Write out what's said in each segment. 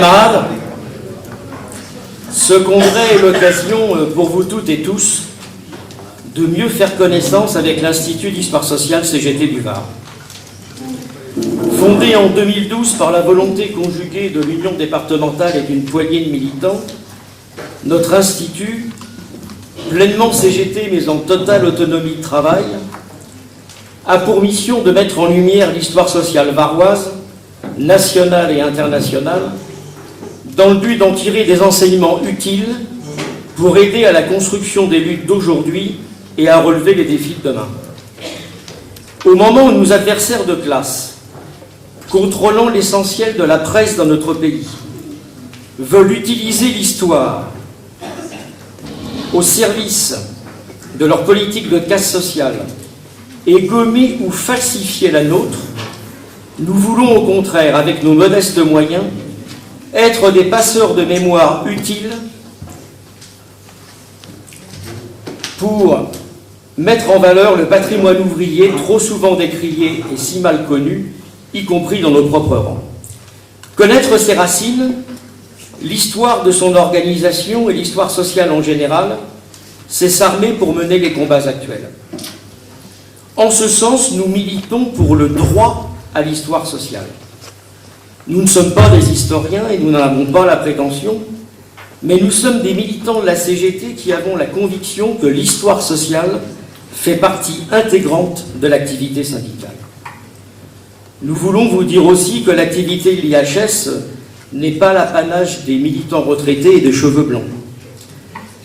Camarades, ce congrès est l'occasion pour vous toutes et tous de mieux faire connaissance avec l'Institut d'Histoire Sociale CGT du Var. Fondé en 2012 par la volonté conjuguée de l'Union départementale et d'une poignée de militants, notre institut, pleinement CGT mais en totale autonomie de travail, a pour mission de mettre en lumière l'histoire sociale varoise, nationale et internationale, dans le but d'en tirer des enseignements utiles pour aider à la construction des luttes d'aujourd'hui et à relever les défis de demain. Au moment où nos adversaires de classe, contrôlant l'essentiel de la presse dans notre pays, veulent utiliser l'histoire au service de leur politique de casse sociale et gommer ou falsifier la nôtre, nous voulons au contraire, avec nos modestes moyens, être des passeurs de mémoire utiles pour mettre en valeur le patrimoine ouvrier trop souvent décrié et si mal connu, y compris dans nos propres rangs. Connaître ses racines, l'histoire de son organisation et l'histoire sociale en général, c'est s'armer pour mener les combats actuels. En ce sens, nous militons pour le droit à l'histoire sociale. Nous ne sommes pas des historiens et nous n'en avons pas la prétention, mais nous sommes des militants de la CGT qui avons la conviction que l'histoire sociale fait partie intégrante de l'activité syndicale. Nous voulons vous dire aussi que l'activité de l'IHS n'est pas l'apanage des militants retraités et des cheveux blancs.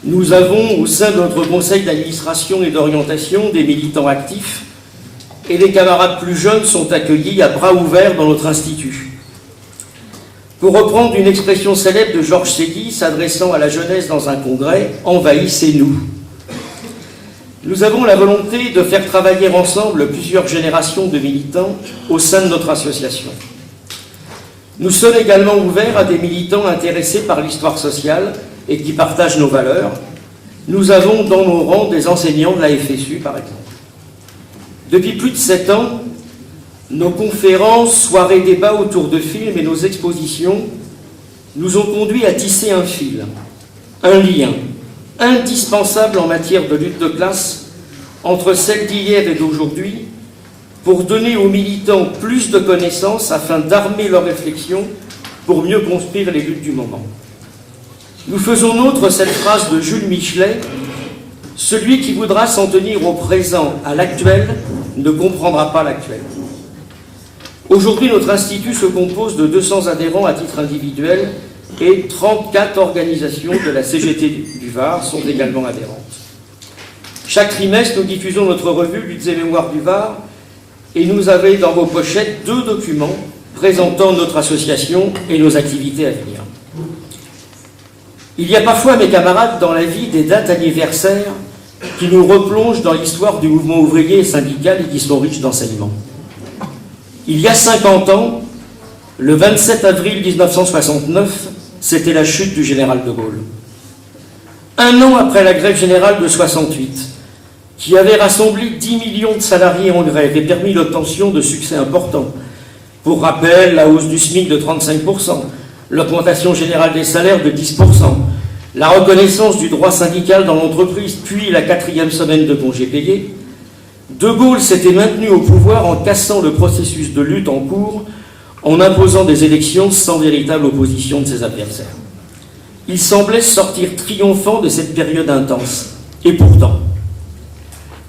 Nous avons au sein de notre conseil d'administration et d'orientation des militants actifs et les camarades plus jeunes sont accueillis à bras ouverts dans notre institut. Pour reprendre une expression célèbre de Georges Séguy s'adressant à la jeunesse dans un congrès, « envahissez-nous ». Nous avons la volonté de faire travailler ensemble plusieurs générations de militants au sein de notre association. Nous sommes également ouverts à des militants intéressés par l'histoire sociale et qui partagent nos valeurs. Nous avons dans nos rangs des enseignants de la FSU, par exemple. Depuis plus de 7 ans, nos conférences, soirées, débats autour de films et nos expositions nous ont conduits à tisser un fil, un lien indispensable en matière de lutte de classe entre celle d'hier et d'aujourd'hui pour donner aux militants plus de connaissances afin d'armer leurs réflexions pour mieux construire les luttes du moment. Nous faisons nôtre cette phrase de Jules Michelet: « Celui qui voudra s'en tenir au présent, à l'actuel, ne comprendra pas l'actuel ». Aujourd'hui, notre institut se compose de 200 adhérents à titre individuel et 34 organisations de la CGT du Var sont également adhérentes. Chaque trimestre, nous diffusons notre revue Luttes et Mémoires du Var et nous avez dans vos pochettes 2 documents présentant notre association et nos activités à venir. Il y a parfois, mes camarades, dans la vie des dates anniversaires qui nous replongent dans l'histoire du mouvement ouvrier et syndical et qui sont riches d'enseignements. Il y a 50 ans, le 27 avril 1969, c'était la chute du général de Gaulle. Un an après la grève générale de 68, qui avait rassemblé 10 millions de salariés en grève et permis l'obtention de succès importants. Pour rappel, la hausse du SMIC de 35%, l'augmentation générale des salaires de 10%, la reconnaissance du droit syndical dans l'entreprise, puis la 4e semaine de congés payés, De Gaulle s'était maintenu au pouvoir en cassant le processus de lutte en cours, en imposant des élections sans véritable opposition de ses adversaires. Il semblait sortir triomphant de cette période intense. Et pourtant,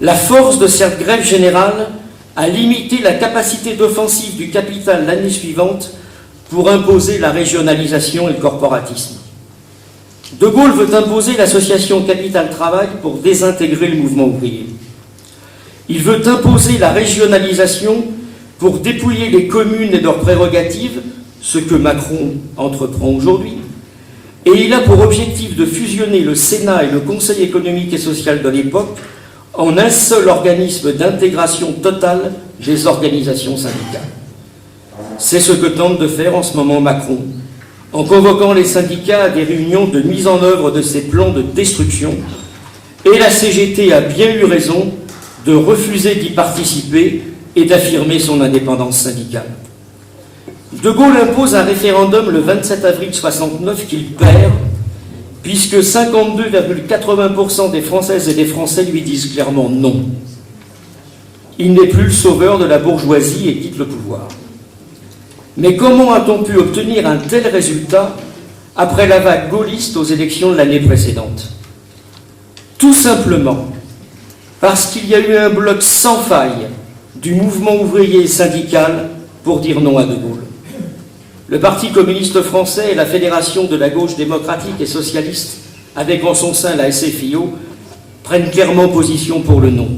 la force de cette grève générale a limité la capacité d'offensive du capital l'année suivante pour imposer la régionalisation et le corporatisme. De Gaulle veut imposer l'association Capital-Travail pour désintégrer le mouvement ouvrier. Il veut imposer la régionalisation pour dépouiller les communes et leurs prérogatives, ce que Macron entreprend aujourd'hui, et il a pour objectif de fusionner le Sénat et le Conseil économique et social de l'époque en un seul organisme d'intégration totale des organisations syndicales. C'est ce que tente de faire en ce moment Macron, en convoquant les syndicats à des réunions de mise en œuvre de ses plans de destruction, et la CGT a bien eu raison de refuser d'y participer et d'affirmer son indépendance syndicale. De Gaulle impose un référendum le 27 avril 69 qu'il perd, puisque 52,80% des Françaises et des Français lui disent clairement non. Il n'est plus le sauveur de la bourgeoisie et quitte le pouvoir. Mais comment a-t-on pu obtenir un tel résultat après la vague gaulliste aux élections de l'année précédente? Tout simplement parce qu'il y a eu un bloc sans faille du mouvement ouvrier et syndical pour dire non à De Gaulle. Le Parti communiste français et la Fédération de la gauche démocratique et socialiste, avec en son sein la SFIO, prennent clairement position pour le non.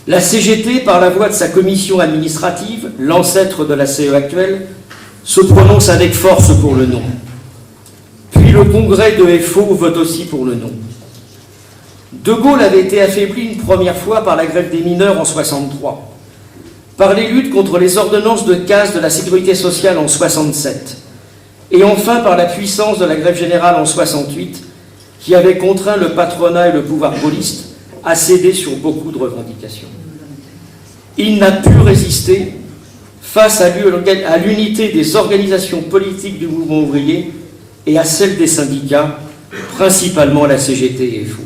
La CGT, par la voix de sa commission administrative, l'ancêtre de la CE actuelle, se prononce avec force pour le non. Puis le congrès de FO vote aussi pour le non. De Gaulle avait été affaibli une première fois par la grève des mineurs en 1963, par les luttes contre les ordonnances de casse de la sécurité sociale en 1967, et enfin par la puissance de la grève générale en 1968, qui avait contraint le patronat et le pouvoir gaulliste à céder sur beaucoup de revendications. Il n'a pu résister face à l'unité des organisations politiques du mouvement ouvrier et à celle des syndicats, principalement la CGT et FO.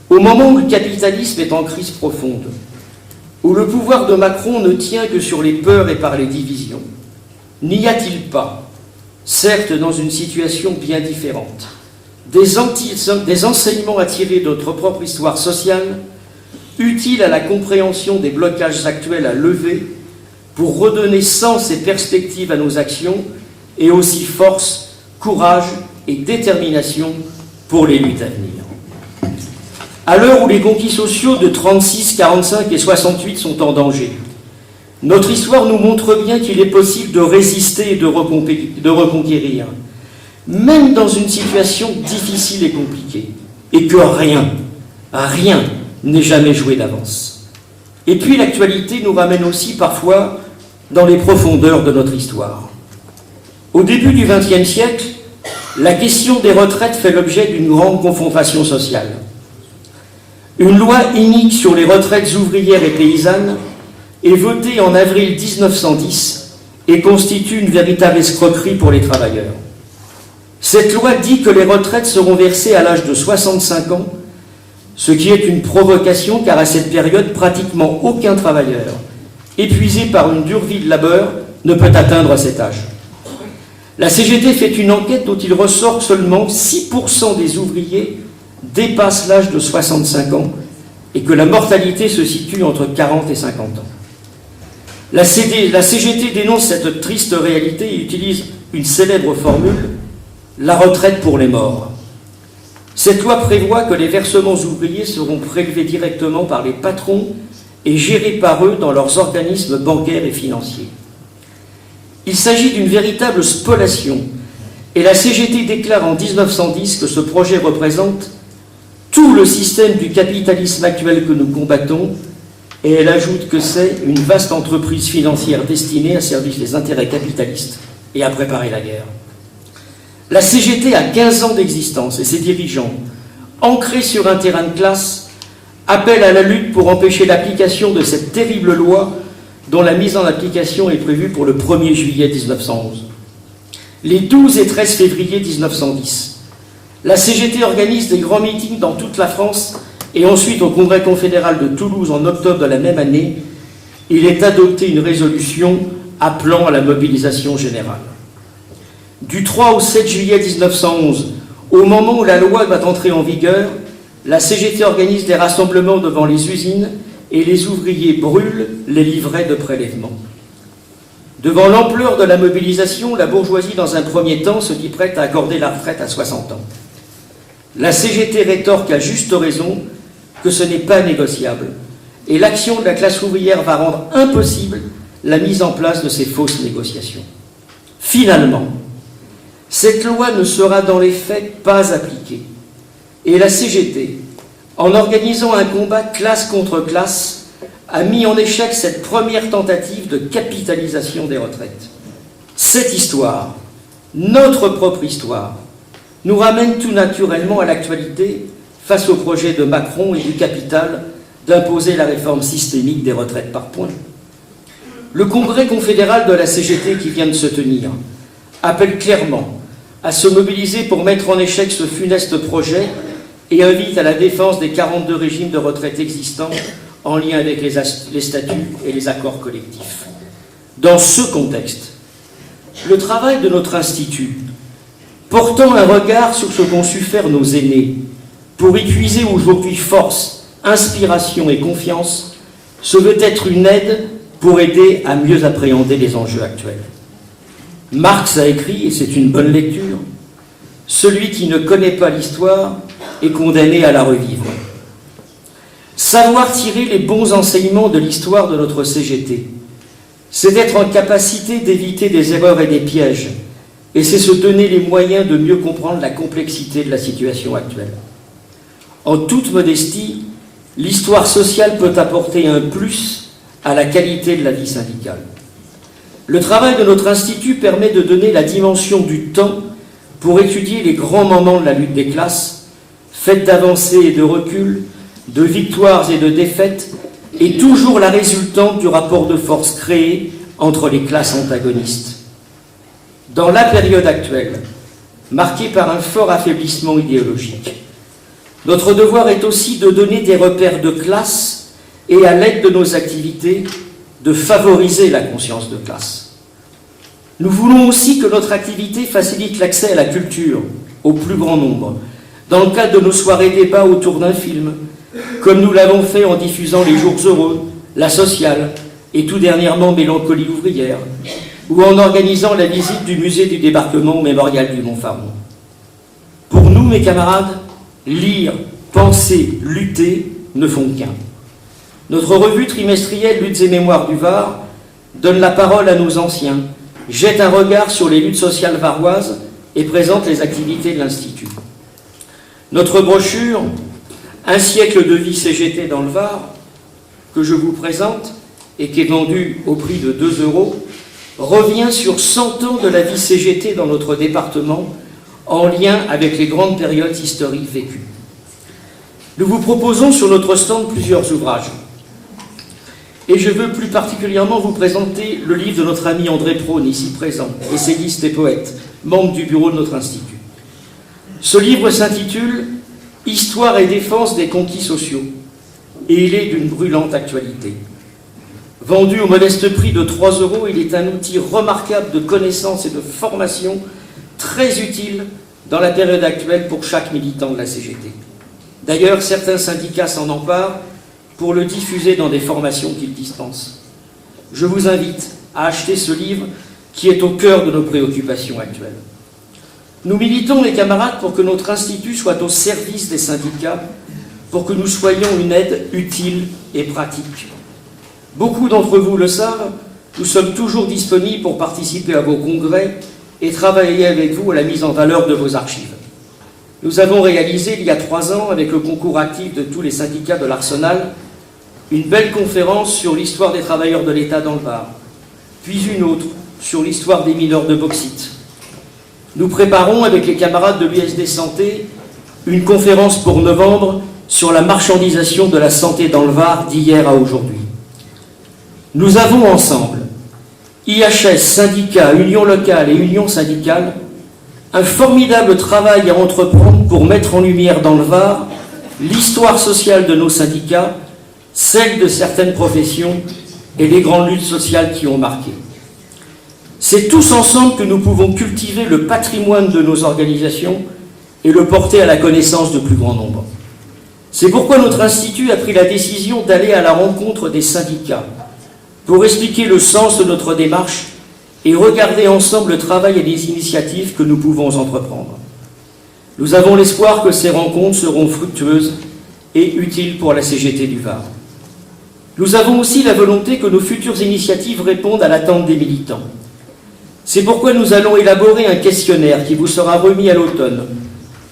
Au moment où le capitalisme est en crise profonde, où le pouvoir de Macron ne tient que sur les peurs et par les divisions, n'y a-t-il pas, certes dans une situation bien différente, des enseignements à tirer de notre propre histoire sociale, utiles à la compréhension des blocages actuels à lever pour redonner sens et perspective à nos actions et aussi force, courage et détermination pour les luttes à venir. À l'heure où les conquis sociaux de 36, 45 et 68 sont en danger, notre histoire nous montre bien qu'il est possible de résister et de reconquérir, même dans une situation difficile et compliquée, et que rien n'est jamais joué d'avance. Et puis l'actualité nous ramène aussi parfois dans les profondeurs de notre histoire. Au début du XXe siècle, la question des retraites fait l'objet d'une grande confrontation sociale. Une loi inique sur les retraites ouvrières et paysannes est votée en avril 1910 et constitue une véritable escroquerie pour les travailleurs. Cette loi dit que les retraites seront versées à l'âge de 65 ans, ce qui est une provocation car à cette période, pratiquement aucun travailleur, épuisé par une dure vie de labeur, ne peut atteindre cet âge. La CGT fait une enquête dont il ressort que seulement 6% des ouvriers dépassent l'âge de 65 ans et que la mortalité se situe entre 40 et 50 ans. La CGT dénonce cette triste réalité et utilise une célèbre formule, la retraite pour les morts. Cette loi prévoit que les versements ouvriers seront prélevés directement par les patrons et gérés par eux dans leurs organismes bancaires et financiers. Il s'agit d'une véritable spoliation et la CGT déclare en 1910 que ce projet représente tout le système du capitalisme actuel que nous combattons, et elle ajoute que c'est une vaste entreprise financière destinée à servir les intérêts capitalistes et à préparer la guerre. La CGT a 15 ans d'existence et ses dirigeants, ancrés sur un terrain de classe, appellent à la lutte pour empêcher l'application de cette terrible loi dont la mise en application est prévue pour le 1er juillet 1911. Les 12 et 13 février 1910, la CGT organise des grands meetings dans toute la France et ensuite au Congrès confédéral de Toulouse en octobre de la même année, il est adopté une résolution appelant à la mobilisation générale. Du 3 au 7 juillet 1911, au moment où la loi va entrer en vigueur, la CGT organise des rassemblements devant les usines et les ouvriers brûlent les livrets de prélèvement. Devant l'ampleur de la mobilisation, la bourgeoisie, dans un premier temps, se dit prête à accorder la retraite à 60 ans. La CGT rétorque à juste raison que ce n'est pas négociable, et l'action de la classe ouvrière va rendre impossible la mise en place de ces fausses négociations. Finalement, cette loi ne sera dans les faits pas appliquée, et la CGT, en organisant un combat classe contre classe, a mis en échec cette première tentative de capitalisation des retraites. Cette histoire, notre propre histoire, nous ramène tout naturellement à l'actualité face au projet de Macron et du capital d'imposer la réforme systémique des retraites par points. Le congrès confédéral de la CGT qui vient de se tenir appelle clairement à se mobiliser pour mettre en échec ce funeste projet et invite à la défense des 42 régimes de retraite existants en lien avec les statuts et les accords collectifs. Dans ce contexte, le travail de notre institut, portant un regard sur ce qu'ont su faire nos aînés, pour y puiser aujourd'hui force, inspiration et confiance, se veut être une aide pour aider à mieux appréhender les enjeux actuels. Marx a écrit, et c'est une bonne lecture, « Celui qui ne connaît pas l'histoire est condamné à la revivre ». Savoir tirer les bons enseignements de l'histoire de notre CGT, c'est être en capacité d'éviter des erreurs et des pièges, et c'est se donner les moyens de mieux comprendre la complexité de la situation actuelle. En toute modestie, l'histoire sociale peut apporter un plus à la qualité de la vie syndicale. Le travail de notre institut permet de donner la dimension du temps pour étudier les grands moments de la lutte des classes, faite d'avancées et de reculs, de victoires et de défaites, et toujours la résultante du rapport de force créé entre les classes antagonistes. Dans la période actuelle, marquée par un fort affaiblissement idéologique, notre devoir est aussi de donner des repères de classe et, à l'aide de nos activités, de favoriser la conscience de classe. Nous voulons aussi que notre activité facilite l'accès à la culture au plus grand nombre, dans le cadre de nos soirées débats autour d'un film, comme nous l'avons fait en diffusant Les Jours Heureux, La Sociale et tout dernièrement Mélancolie ouvrière, ou en organisant la visite du musée du débarquement au mémorial du Montfaron. Pour nous, mes camarades, lire, penser, lutter ne font qu'un. Notre revue trimestrielle Luttes et Mémoires du Var donne la parole à nos anciens, jette un regard sur les luttes sociales varoises et présente les activités de l'Institut. Notre brochure « Un siècle de vie CGT dans le Var » que je vous présente et qui est vendue au prix de 2 €, revient sur 100 ans de la vie CGT dans notre département en lien avec les grandes périodes historiques vécues. Nous vous proposons sur notre stand plusieurs ouvrages. Et je veux plus particulièrement vous présenter le livre de notre ami André Praune, ici présent, essayiste et poète, membre du bureau de notre institut. Ce livre s'intitule « Histoire et défense des conquis sociaux » et il est d'une brûlante actualité. Vendu au modeste prix de 3 €, il est un outil remarquable de connaissance et de formation très utile dans la période actuelle pour chaque militant de la CGT. D'ailleurs, certains syndicats s'en emparent pour le diffuser dans des formations qu'ils dispensent. Je vous invite à acheter ce livre qui est au cœur de nos préoccupations actuelles. Nous militons, mes camarades, pour que notre institut soit au service des syndicats, pour que nous soyons une aide utile et pratique. Beaucoup d'entre vous le savent, nous sommes toujours disponibles pour participer à vos congrès et travailler avec vous à la mise en valeur de vos archives. Nous avons réalisé il y a 3 ans, avec le concours actif de tous les syndicats de l'Arsenal, une belle conférence sur l'histoire des travailleurs de l'État dans le Var, puis une autre sur l'histoire des mineurs de bauxite. Nous préparons avec les camarades de l'USD Santé une conférence pour novembre sur la marchandisation de la santé dans le Var d'hier à aujourd'hui. Nous avons ensemble, IHS, syndicats, unions locales et unions syndicales, un formidable travail à entreprendre pour mettre en lumière dans le Var l'histoire sociale de nos syndicats, celle de certaines professions et les grandes luttes sociales qui ont marqué. C'est tous ensemble que nous pouvons cultiver le patrimoine de nos organisations et le porter à la connaissance de plus grand nombre. C'est pourquoi notre institut a pris la décision d'aller à la rencontre des syndicats pour expliquer le sens de notre démarche et regarder ensemble le travail et les initiatives que nous pouvons entreprendre. Nous avons l'espoir que ces rencontres seront fructueuses et utiles pour la CGT du Var. Nous avons aussi la volonté que nos futures initiatives répondent à l'attente des militants. C'est pourquoi nous allons élaborer un questionnaire qui vous sera remis à l'automne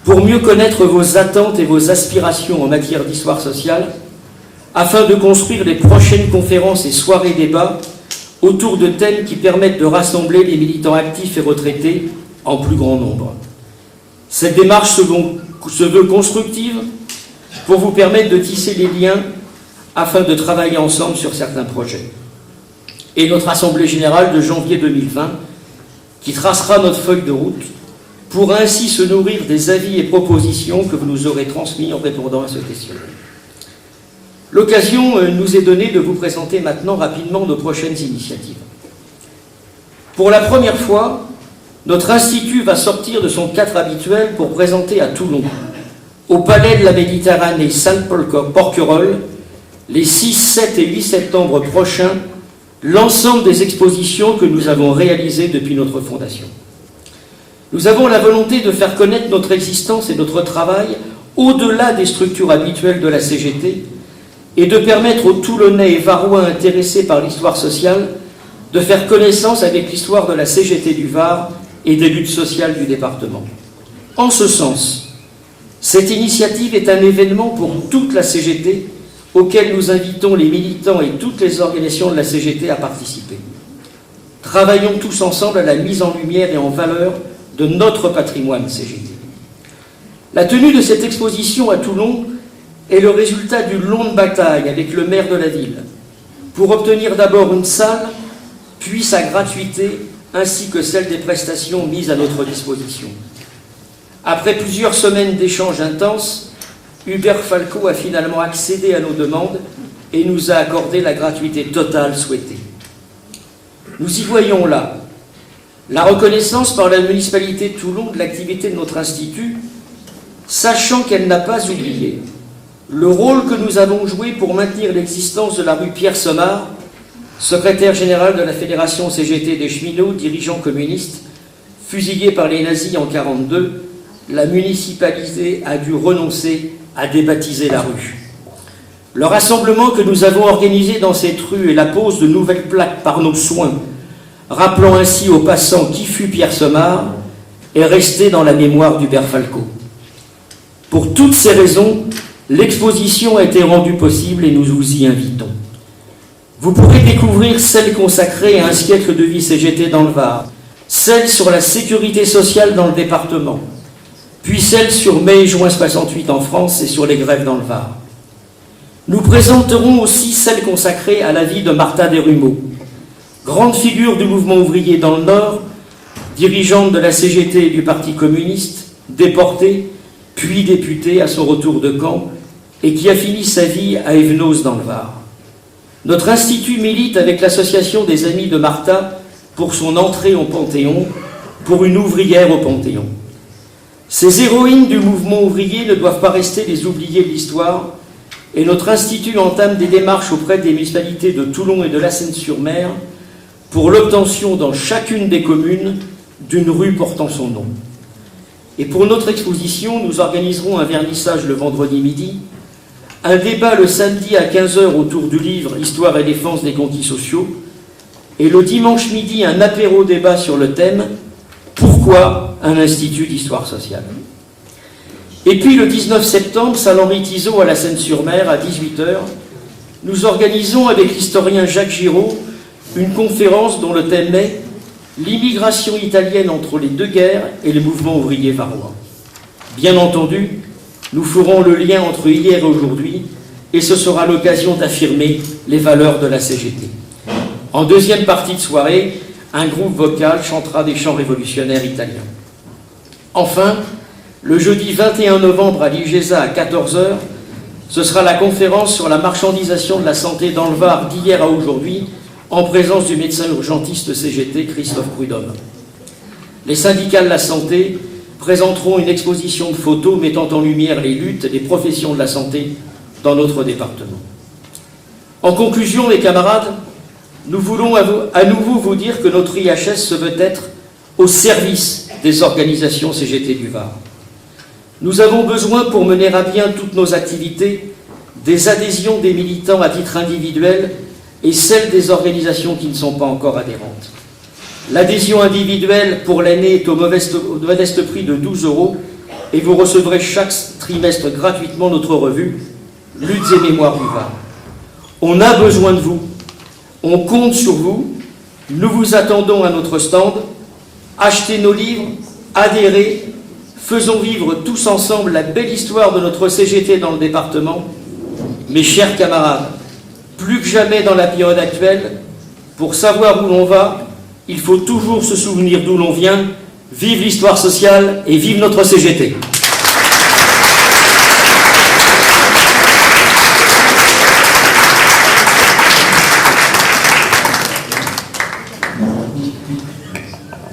pour mieux connaître vos attentes et vos aspirations en matière d'histoire sociale, afin de construire les prochaines conférences et soirées débats autour de thèmes qui permettent de rassembler les militants actifs et retraités en plus grand nombre. Cette démarche se veut constructive pour vous permettre de tisser les liens afin de travailler ensemble sur certains projets. et notre Assemblée Générale de janvier 2020, qui tracera notre feuille de route, pourra ainsi se nourrir des avis et propositions que vous nous aurez transmis en répondant à ce questionnaire. L'occasion nous est donnée de vous présenter maintenant rapidement nos prochaines initiatives. Pour la première fois, notre Institut va sortir de son cadre habituel pour présenter à Toulon, au Palais de la Méditerranée Saint-Paul-Porquerolles, les 6, 7 et 8 septembre prochains, l'ensemble des expositions que nous avons réalisées depuis notre fondation. Nous avons la volonté de faire connaître notre existence et notre travail au-delà des structures habituelles de la CGT et de permettre aux Toulonnais et Varois intéressés par l'histoire sociale de faire connaissance avec l'histoire de la CGT du Var et des luttes sociales du département. En ce sens, cette initiative est un événement pour toute la CGT auquel nous invitons les militants et toutes les organisations de la CGT à participer. Travaillons tous ensemble à la mise en lumière et en valeur de notre patrimoine CGT. La tenue de cette exposition à Toulon est le résultat d'une longue bataille avec le maire de la ville pour obtenir d'abord une salle, puis sa gratuité, ainsi que celle des prestations mises à notre disposition. Après plusieurs semaines d'échanges intenses, Hubert Falco a finalement accédé à nos demandes et nous a accordé la gratuité totale souhaitée. Nous y voyons là la reconnaissance par la municipalité de Toulon de l'activité de notre institut, sachant qu'elle n'a pas oublié le rôle que nous avons joué pour maintenir l'existence de la rue Pierre-Semard, secrétaire général de la Fédération CGT des cheminots, dirigeant communiste, fusillé par les nazis en 1942, la municipalité a dû renoncer à débaptiser la rue. Le rassemblement que nous avons organisé dans cette rue et la pose de nouvelles plaques par nos soins, rappelant ainsi aux passants qui fut Pierre Semard, est resté dans la mémoire d'Hubert Falco. Pour toutes ces raisons, l'exposition a été rendue possible et nous vous y invitons. Vous pourrez découvrir celle consacrée à un siècle de vie CGT dans le Var, celle sur la sécurité sociale dans le département, puis celle sur mai et juin 68 en France et sur les grèves dans le Var. Nous présenterons aussi celle consacrée à la vie de Martha Desrumeaux, grande figure du mouvement ouvrier dans le Nord, dirigeante de la CGT et du Parti communiste, déportée, puis députée à son retour de Caen, et qui a fini sa vie à Évenos dans le Var. Notre institut milite avec l'association des Amis de Martha pour son entrée au Panthéon, pour une ouvrière au Panthéon. Ces héroïnes du mouvement ouvrier ne doivent pas rester les oubliées de l'histoire, et notre institut entame des démarches auprès des municipalités de Toulon et de la Seine-sur-Mer pour l'obtention dans chacune des communes d'une rue portant son nom. Et pour notre exposition, nous organiserons un vernissage le vendredi midi, un débat le samedi à 15h autour du livre « Histoire et défense des conquis sociaux » et le dimanche midi un apéro-débat sur le thème « Pourquoi un institut d'histoire sociale ?» Et puis le 19 septembre, salle Henri Tizot à la Seine-sur-Mer à 18h, nous organisons avec l'historien Jacques Giraud une conférence dont le thème est « L'immigration italienne entre les deux guerres et le mouvement ouvrier varois ». Bien entendu, nous ferons le lien entre hier et aujourd'hui, et ce sera l'occasion d'affirmer les valeurs de la CGT. En deuxième partie de soirée, un groupe vocal chantera des chants révolutionnaires italiens. Enfin, le jeudi 21 novembre à l'IGESA à 14h, ce sera la conférence sur la marchandisation de la santé dans le Var d'hier à aujourd'hui, en présence du médecin urgentiste CGT Christophe Prudhomme. Les syndicats de la santé présenteront une exposition de photos mettant en lumière les luttes et les professions de la santé dans notre département. En conclusion, les camarades, nous voulons à nouveau vous dire que notre IHS se veut être au service des organisations CGT du Var. Nous avons besoin, pour mener à bien toutes nos activités, des adhésions des militants à titre individuel et celles des organisations qui ne sont pas encore adhérentes. L'adhésion individuelle pour l'année est au modeste prix de 12 € et vous recevrez chaque trimestre gratuitement notre revue « Luttes et mémoires du Var ». On a besoin de vous, on compte sur vous, nous vous attendons à notre stand, achetez nos livres, adhérez, faisons vivre tous ensemble la belle histoire de notre CGT dans le département. Mes chers camarades, plus que jamais dans la période actuelle, Pour savoir où l'on va, il faut toujours se souvenir d'où l'on vient. Vive l'histoire sociale et vive notre CGT.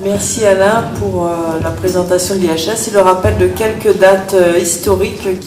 Merci Alain pour la présentation de l'IHS et le rappel de quelques dates historiques